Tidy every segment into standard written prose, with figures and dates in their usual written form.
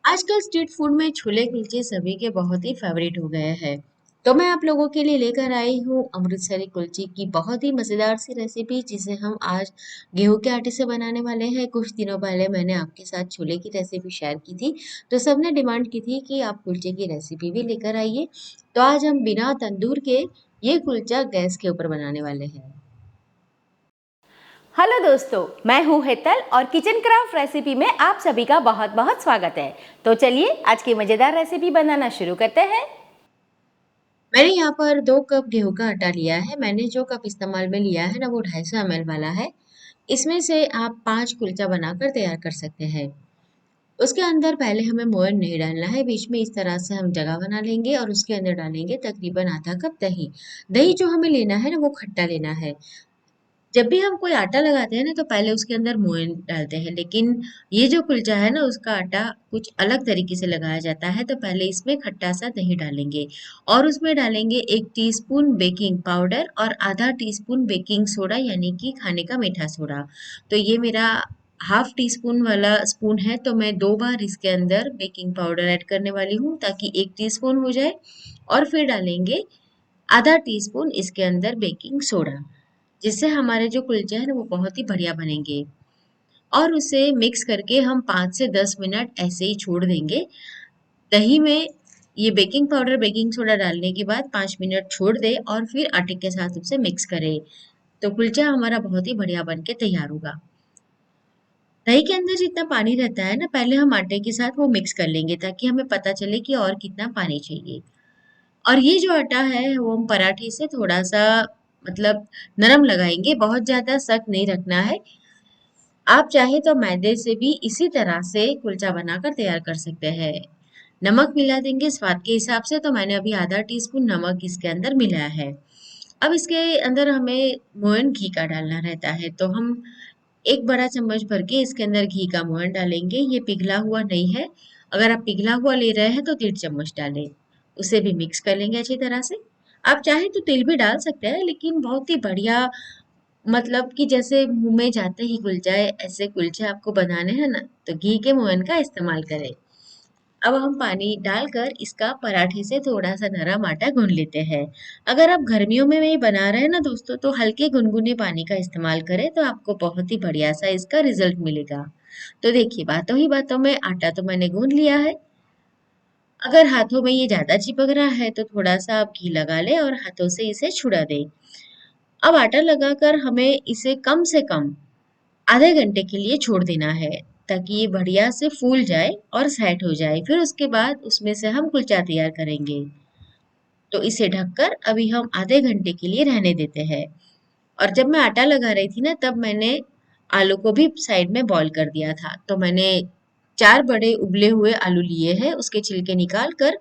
आजकल street food में छोले कुलचे सभी के बहुत ही फेवरेट हो गए हैं। तो मैं आप लोगों के लिए लेकर आई हूँ अमृतसरी कुलचे की बहुत ही मज़ेदार सी रेसिपी जिसे हम आज गेहूं के आटे से बनाने वाले हैं। कुछ दिनों पहले मैंने आपके साथ छोले की रेसिपी शेयर की थी, तो सबने डिमांड की थी कि आप कुलचे की रेसिपी भी लेकर आइए। तो आज हम बिना तंदूर के ये कुलचा गैस के ऊपर बनाने वाले हैं। हेलो दोस्तों, मैं हूँ हेतल और किचन क्राफ्ट रेसिपी में आप सभी का बहुत बहुत स्वागत है। तो चलिए आज की मज़ेदार रेसिपी बनाना शुरू करते हैं। मैंने यहाँ पर 2 कप गेहूं का आटा लिया है। मैंने जो कप इस्तेमाल में लिया है ना वो 250 ml वाला है। इसमें से आप 5 कुलचा बनाकर तैयार कर सकते हैं। उसके अंदर पहले हमें मोयन नहीं डालना है, बीच में इस तरह से हम जगह बना लेंगे और उसके अंदर डालेंगे तकरीबन आधा कप दही। दही जो हमें लेना है ना वो खट्टा लेना है। जब भी हम कोई आटा लगाते हैं ना तो पहले उसके अंदर मोयन डालते हैं, लेकिन ये जो कुलचा है ना उसका आटा कुछ अलग तरीके से लगाया जाता है। तो पहले इसमें खट्टा सा दही डालेंगे और उसमें डालेंगे 1 टीस्पून बेकिंग पाउडर और आधा टीस्पून बेकिंग सोडा यानी कि खाने का मीठा सोडा। तो ये मेरा हाफ टी स्पून वाला स्पून है, तो मैं 2 बार इसके अंदर बेकिंग पाउडर ऐड करने वाली हूँ ताकि 1 टीस्पून हो जाए। और फिर डालेंगे आधा टीस्पून इसके अंदर बेकिंग सोडा, जिससे हमारे जो कुलचे हैं ना वो बहुत ही बढ़िया बनेंगे। और उसे मिक्स करके हम 5 से 10 मिनट ऐसे ही छोड़ देंगे। दही में ये बेकिंग पाउडर बेकिंग सोडा डालने के बाद 5 मिनट छोड़ दे और फिर आटे के साथ उसे मिक्स करें। तो कुलचा हमारा बहुत ही बढ़िया बन के तैयार होगा। दही के अंदर जितना पानी रहता है ना पहले हम आटे के साथ वो मिक्स कर लेंगे ताकि हमें पता चले कि और कितना पानी चाहिए। और ये जो आटा है वो हम पराठे से थोड़ा सा मतलब नरम लगाएंगे, बहुत ज्यादा सख्त नहीं रखना है। आप चाहे तो मैदे से भी इसी तरह से कुलचा बनाकर तैयार कर सकते हैं। नमक मिला देंगे स्वाद के हिसाब से, तो मैंने अभी आधा टीस्पून नमक इसके अंदर मिलाया है। अब इसके अंदर हमें मोयन घी का डालना रहता है, तो हम 1 बड़ा चम्मच भर के इसके अंदर घी का मोयन डालेंगे। ये पिघला हुआ नहीं है, अगर आप पिघला हुआ ले रहे हैं तो 1.5 चम्मच डालें। उसे भी मिक्स कर लेंगे अच्छी तरह से। आप चाहे तो तिल भी डाल सकते हैं, लेकिन बहुत ही बढ़िया मतलब कि जैसे मुंह में जाते ही घुल जाए ऐसे कुलचे आपको बनाने हैं ना, तो घी के मोहन का इस्तेमाल करें। अब हम पानी डालकर इसका पराठे से थोड़ा सा नरम आटा गूंद लेते हैं। अगर आप गर्मियों में ये बना रहे हैं ना दोस्तों, तो हल्के गुनगुने पानी का इस्तेमाल करें तो आपको बहुत ही बढ़िया सा इसका रिजल्ट मिलेगा। तो देखिए, बातों ही बातों में आटा तो मैंने गूंद लिया है। अगर हाथों में ये ज्यादा चिपक रहा है तो थोड़ा सा आप घी लगा लें और हाथों से इसे छुड़ा दें। अब आटा लगाकर हमें इसे कम से कम आधे घंटे के लिए छोड़ देना है ताकि ये बढ़िया से फूल जाए और सेट हो जाए। फिर उसके बाद उसमें से हम कुलचा तैयार करेंगे। तो इसे ढककर अभी हम आधे घंटे के लिए रहने देते हैं। और जब मैं आटा लगा रही थी ना तब मैंने आलू को भी साइड में बॉईल कर दिया था। तो मैंने 4 बड़े उबले हुए आलू लिए हैं, उसके छिलके निकाल कर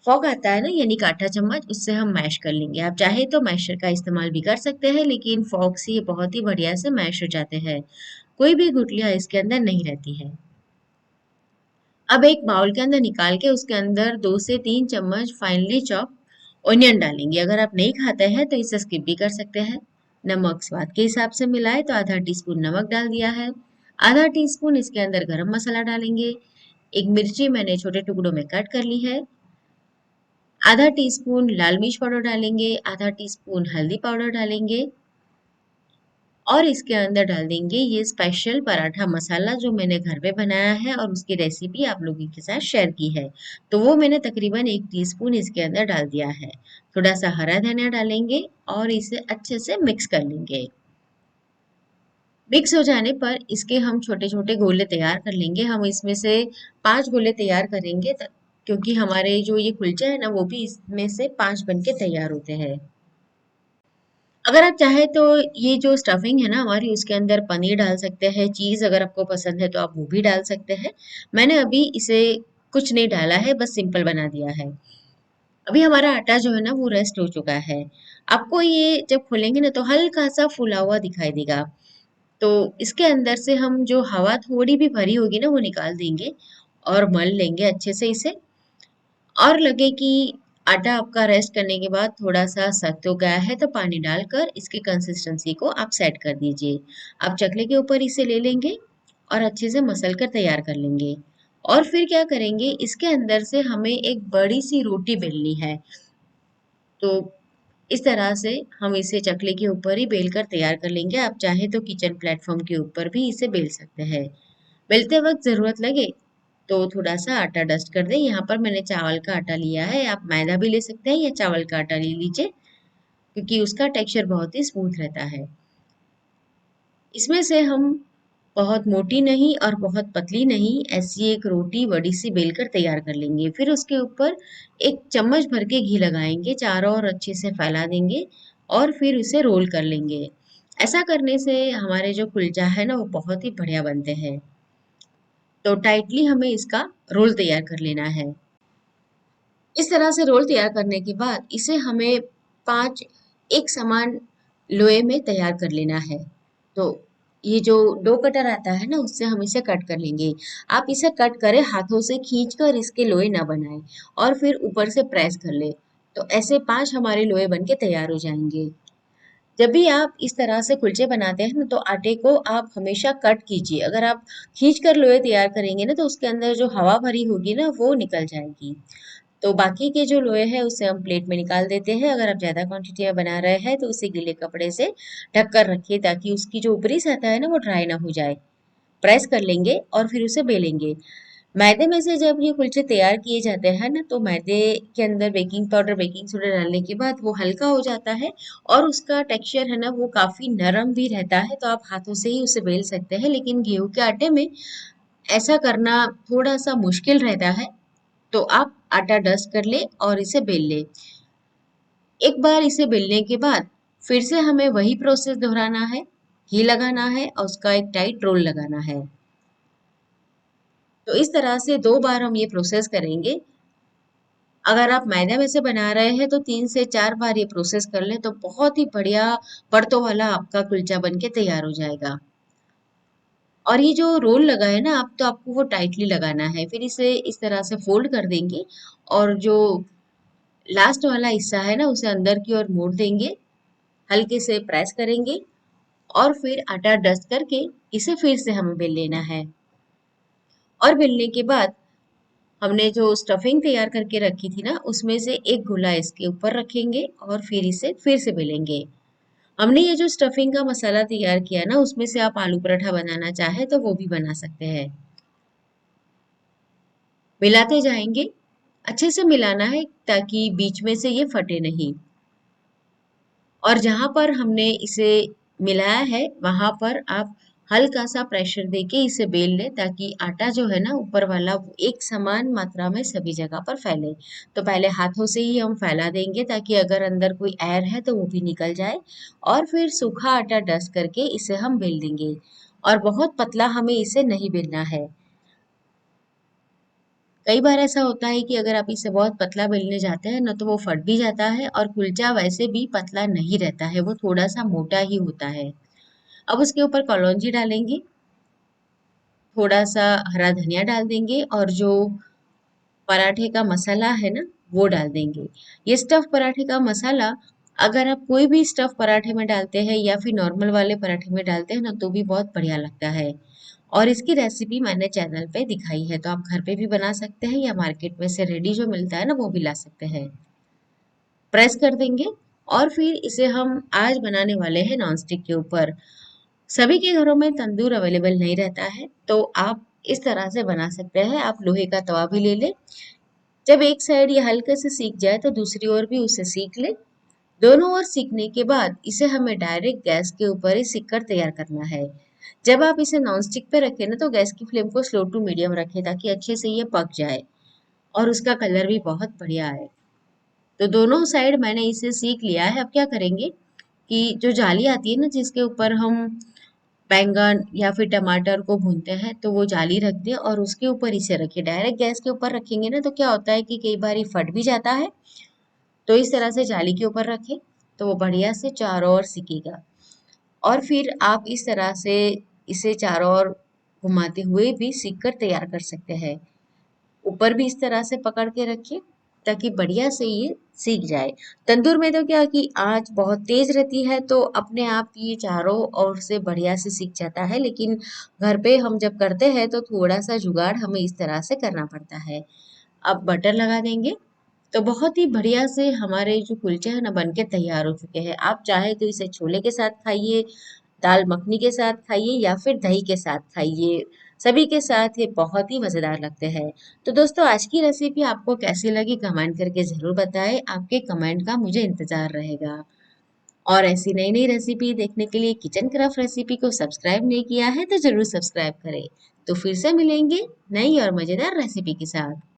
फॉक आता है ना यानी कांटा चम्मच, उससे हम मैश कर लेंगे। आप चाहे तो मैशर का इस्तेमाल भी कर सकते हैं, लेकिन फॉक से ये बहुत ही बढ़िया से मैश हो जाते हैं। कोई भी गुठलियां इसके अंदर नहीं रहती है। अब एक बाउल के अंदर निकाल के उसके अंदर 2 से 3 चम्मच फाइनली चॉप ऑनियन डालेंगे। अगर आप नहीं खाते हैं तो इसे स्किप भी कर सकते हैं। नमक स्वाद के हिसाब से मिलाए तो आधा टीस्पून नमक डाल दिया है। आधा टीस्पून इसके अंदर गरम मसाला डालेंगे। एक मिर्ची मैंने छोटे टुकड़ों में कट कर ली है। आधा टीस्पून लाल मिर्च पाउडर डालेंगे, आधा टीस्पून हल्दी पाउडर डालेंगे और इसके अंदर डाल देंगे ये स्पेशल पराठा मसाला जो मैंने घर पे बनाया है और उसकी रेसिपी आप लोगों के साथ शेयर की है। तो वो मैंने तकरीबन 1 टीस्पून इसके अंदर डाल दिया है। थोड़ा सा हरा धनिया डालेंगे और इसे अच्छे से मिक्स कर लेंगे। मिक्स हो जाने पर इसके हम छोटे छोटे गोले तैयार कर लेंगे। हम इसमें से 5 गोले तैयार करेंगे क्योंकि हमारे जो ये कुलचा है ना वो भी इसमें से 5 बन के तैयार होते हैं। अगर आप चाहे तो ये जो स्टफिंग है ना हमारी उसके अंदर पनीर डाल सकते हैं, चीज अगर आपको पसंद है तो आप वो भी डाल सकते हैं। मैंने अभी इसे कुछ नहीं डाला है, बस सिंपल बना दिया है। अभी हमारा आटा जो है ना वो रेस्ट हो चुका है। आपको ये जब खोलेंगे ना तो हल्का सा फूला हुआ दिखाई देगा। तो इसके अंदर से हम जो हवा थोड़ी भी भरी होगी ना वो निकाल देंगे और मल लेंगे अच्छे से इसे। और लगे कि आटा आपका रेस्ट करने के बाद थोड़ा सा सख्त हो गया है तो पानी डालकर इसकी कंसिस्टेंसी को आप सेट कर दीजिए। आप चकले के ऊपर इसे ले लेंगे और अच्छे से मसल कर तैयार कर लेंगे। और फिर क्या करेंगे, इसके अंदर से हमें एक बड़ी सी रोटी बेलनी है। तो इस तरह से हम इसे चकले के ऊपर ही बेल कर तैयार कर लेंगे। आप चाहे तो किचन प्लेटफॉर्म के ऊपर भी इसे बेल सकते हैं। बेलते वक्त ज़रूरत लगे तो थोड़ा सा आटा डस्ट कर दें। यहाँ पर मैंने चावल का आटा लिया है, आप मैदा भी ले सकते हैं या चावल का आटा ले लीजिए, क्योंकि उसका टेक्सचर बहुत ही स्मूथ रहता है। इसमें से हम बहुत मोटी नहीं और बहुत पतली नहीं, ऐसी एक रोटी बड़ी सी बेलकर तैयार कर लेंगे। फिर उसके ऊपर एक चम्मच भर के घी लगाएंगे, चारों ओर अच्छे से फैला देंगे और फिर उसे रोल कर लेंगे। ऐसा करने से हमारे जो कुलचा है ना वो बहुत ही बढ़िया बनते हैं। तो टाइटली हमें इसका रोल तैयार कर लेना है। इस तरह से रोल तैयार करने के बाद इसे हमें 5 एक समान लोए में तैयार कर लेना है। तो ये जो डो कटर आता है ना उससे हम इसे कट कर लेंगे। आप इसे कट करें हाथों से खींचकर इसके लोए ना बनाएं और फिर ऊपर से प्रेस कर ले। तो ऐसे 5 हमारे लोए बन के तैयार हो जाएंगे। जब भी आप इस तरह से कुलचे बनाते हैं ना तो आटे को आप हमेशा कट कीजिए। अगर आप खींच कर लोए तैयार करेंगे ना तो उसके अंदर जो हवा भरी होगी ना वो निकल जाएगी। तो बाकी के जो लोए हैं उसे हम प्लेट में निकाल देते हैं। अगर आप ज़्यादा क्वांटिटी में बना रहे हैं तो उसे गीले कपड़े से ढक कर रखिए ताकि उसकी जो ऊपरी सतह है ना वो ड्राई ना हो जाए। प्रेस कर लेंगे और फिर उसे बेलेंगे। मैदे में से जब ये कुलचे तैयार किए जाते हैं ना तो मैदे के अंदर बेकिंग पाउडर, बेकिंग सोडा डालने के बाद वो हल्का हो जाता है और उसका टेक्सचर है ना वो काफ़ी नरम भी रहता है। तो आप हाथों से ही उसे बेल सकते हैं, लेकिन गेहूँ के आटे में ऐसा करना थोड़ा सा मुश्किल रहता है। तो आप आटा डस्ट कर ले और इसे बेल ले। एक बार इसे बेलने के बाद फिर से हमें वही प्रोसेस दोहराना है। घी लगाना है और उसका एक टाइट रोल लगाना है। तो इस तरह से 2 बार हम ये प्रोसेस करेंगे। अगर आप मैदे में से बना रहे हैं तो 3 से 4 बार ये प्रोसेस कर लें तो बहुत ही बढ़िया परतों वाला आपका कुलचा बन के तैयार हो जाएगा। और ये जो रोल लगा है ना आप, तो आपको वो टाइटली लगाना है। फिर इसे इस तरह से फोल्ड कर देंगे और जो लास्ट वाला हिस्सा है ना उसे अंदर की ओर मोड़ देंगे, हल्के से प्रेस करेंगे और फिर आटा डस्ट करके इसे फिर से हमें बेल लेना है। और बेलने के बाद हमने जो स्टफिंग तैयार करके रखी थी ना उसमें से एक गोला इसके ऊपर रखेंगे और फिर इसे फिर से बेलेंगे। हमने ये जो स्टफिंग का मसाला तैयार किया ना उसमें से आप आलू पराठा बनाना चाहे तो वो भी बना सकते हैं। मिलाते जाएंगे, अच्छे से मिलाना है ताकि बीच में से ये फटे नहीं। और जहां पर हमने इसे मिलाया है वहां पर आप हल्का सा प्रेशर देके इसे बेल लें ताकि आटा जो है ना ऊपर वाला वो एक समान मात्रा में सभी जगह पर फैले। तो पहले हाथों से ही हम फैला देंगे ताकि अगर अंदर कोई एयर है तो वो भी निकल जाए और फिर सूखा आटा डस्ट करके इसे हम बेल देंगे। और बहुत पतला हमें इसे नहीं बेलना है। कई बार ऐसा होता है कि अगर आप इसे बहुत पतला बेलने जाते हैं ना तो वो फट भी जाता है और कुलचा वैसे भी पतला नहीं रहता है, वो थोड़ा सा मोटा ही होता है। अब उसके ऊपर कलौंजी डालेंगे, थोड़ा सा हरा धनिया डाल देंगे और जो पराठे का मसाला है ना वो डाल देंगे। ये स्टफ पराठे का मसाला अगर आप कोई भी स्टफ पराठे में डालते हैं या फिर नॉर्मल वाले पराठे में डालते हैं ना तो भी बहुत बढ़िया लगता है। और इसकी रेसिपी मैंने चैनल पे दिखाई है तो आप घर पे भी बना सकते हैं या मार्केट में से रेडी जो मिलता है ना वो भी ला सकते हैं। प्रेस कर देंगे और फिर इसे हम आज बनाने वाले हैं नॉनस्टिक के ऊपर। सभी के घरों में तंदूर अवेलेबल नहीं रहता है तो आप इस तरह से बना सकते हैं। आप लोहे का तवा भी ले लें। जब एक साइड ये हल्के से सीख जाए तो दूसरी ओर भी उसे सीख ले। दोनों ओर सीखने के बाद इसे हमें डायरेक्ट गैस के ऊपर ही सीख कर तैयार करना है। जब आप इसे नॉन स्टिक पे रखें ना तो गैस की फ्लेम को स्लो टू मीडियम रखें ताकि अच्छे से ये पक जाए और उसका कलर भी बहुत बढ़िया आए। तो दोनों साइड मैंने इसे सीख लिया है। अब क्या करेंगे कि जो जाली आती है ना जिसके ऊपर हम बैंगन या फिर टमाटर को भूनते हैं तो वो जाली रख दें और उसके ऊपर इसे रखिए। डायरेक्ट गैस के ऊपर रखेंगे ना तो क्या होता है कि कई बार ये फट भी जाता है। तो इस तरह से जाली के ऊपर रखें तो वो बढ़िया से चारों ओर सिकेगा। और फिर आप इस तरह से इसे चारों ओर घुमाते हुए भी सीख कर तैयार कर सकते हैं। ऊपर भी इस तरह से पकड़ के रखिए ताकि बढ़िया से ये सीख जाए। तंदूर में तो क्या कि आँच बहुत तेज रहती है तो अपने आप ये चारों ओर से बढ़िया से सीख जाता है, लेकिन घर पे हम जब करते हैं तो थोड़ा सा जुगाड़ हमें इस तरह से करना पड़ता है। अब बटर लगा देंगे तो बहुत ही बढ़िया से हमारे जो कुलचे हैं ना बन के तैयार हो चुके हैं। आप चाहे तो इसे छोले के साथ खाइए, दाल मखनी के साथ खाइए या फिर दही के साथ खाइए। सभी के साथ ये बहुत ही मज़ेदार लगते हैं। तो दोस्तों आज की रेसिपी आपको कैसी लगी कमेंट करके ज़रूर बताएं। आपके कमेंट का मुझे इंतज़ार रहेगा। और ऐसी नई नई रेसिपी देखने के लिए किचन क्राफ्ट रेसिपी को सब्सक्राइब नहीं किया है तो ज़रूर सब्सक्राइब करें। तो फिर से मिलेंगे नई और मज़ेदार रेसिपी के साथ।